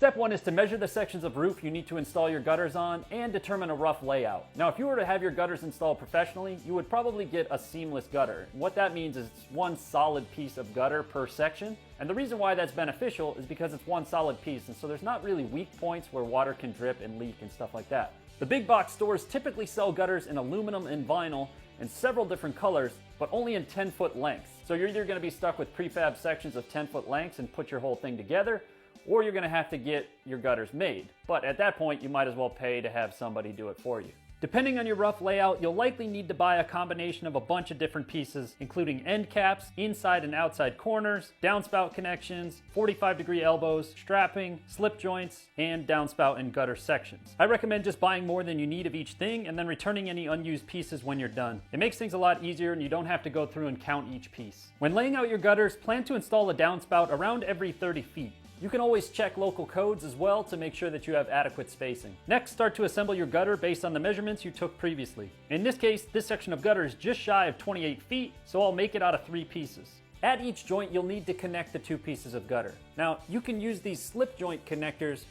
Step 1 is to measure the sections of roof you need to install your gutters on and determine a rough layout. Now, if you were to have your gutters installed professionally, you would probably get a seamless gutter. What that means is it's one solid piece of gutter per section. And the reason why that's beneficial is because it's one solid piece, and so there's not really weak points where water can drip and leak and stuff like that. The big box stores typically sell gutters in aluminum and vinyl in several different colors, but only in 10-foot lengths. So you're either going to be stuck with prefab sections of 10-foot lengths and put your whole thing together, or you're going to have to get your gutters made. But at that point, you might as well pay to have somebody do it for you. Depending on your rough layout, you'll likely need to buy a combination of a bunch of different pieces, including end caps, inside and outside corners, downspout connections, 45-degree elbows, strapping, slip joints, and downspout and gutter sections. I recommend just buying more than you need of each thing and then returning any unused pieces when you're done. It makes things a lot easier and you don't have to go through and count each piece. When laying out your gutters, plan to install a downspout around every 30 feet. You can always check local codes as well to make sure that you have adequate spacing. Next, start to assemble your gutter based on the measurements you took previously. In this case, this section of gutter is just shy of 28 feet, so I'll make it out of 3 pieces. At each joint, you'll need to connect the 2 pieces of gutter. Now, you can use these slip joint connectors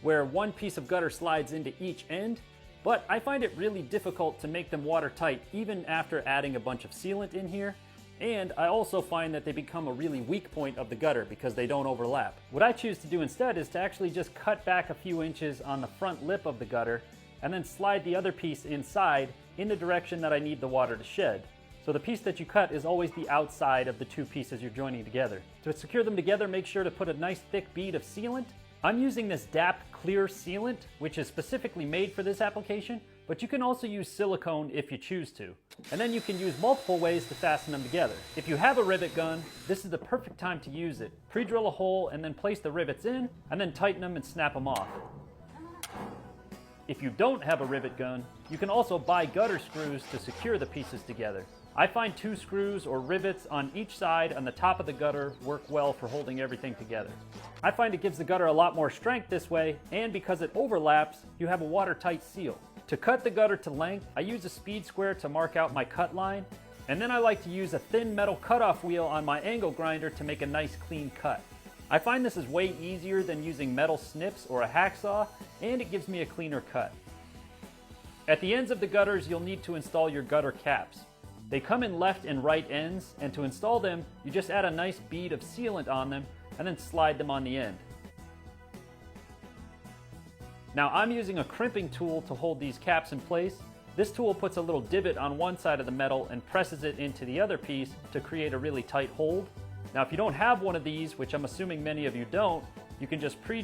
where one piece of gutter slides into each end, but I find it really difficult to make them watertight even after adding a bunch of sealant in here. And I also find that they become a really weak point of the gutter because they don't overlap. What I choose to do instead is to actually just cut back a few inches on the front lip of the gutter and then slide the other piece inside in the direction that I need the water to shed. So the piece that you cut is always the outside of the 2 pieces you're joining together. To secure them together, make sure to put a nice thick bead of sealant. I'm using this DAP clear sealant, which is specifically made for this application, but you can also use silicone if you choose to. And then you can use multiple ways to fasten them together. If you have a rivet gun, this is the perfect time to use it. Pre-drill a hole and then place the rivets in, and then tighten them and snap them off. If you don't have a rivet gun, you can also buy gutter screws to secure the pieces together. I find 2 screws or rivets on each side on the top of the gutter work well for holding everything together. I find it gives the gutter a lot more strength this way, and because it overlaps, you have a watertight seal. To cut the gutter to length, I use a speed square to mark out my cut line, and then I like to use a thin metal cutoff wheel on my angle grinder to make a nice clean cut. I find this is way easier than using metal snips or a hacksaw, and it gives me a cleaner cut. At the ends of the gutters, you'll need to install your gutter caps. They come in left and right ends, and to install them, you just add a nice bead of sealant on them and then slide them on the end. Now I'm using a crimping tool to hold these caps in place. This tool puts a little divot on one side of the metal and presses it into the other piece to create a really tight hold. Now if you don't have one of these, which I'm assuming many of you don't, you can just pre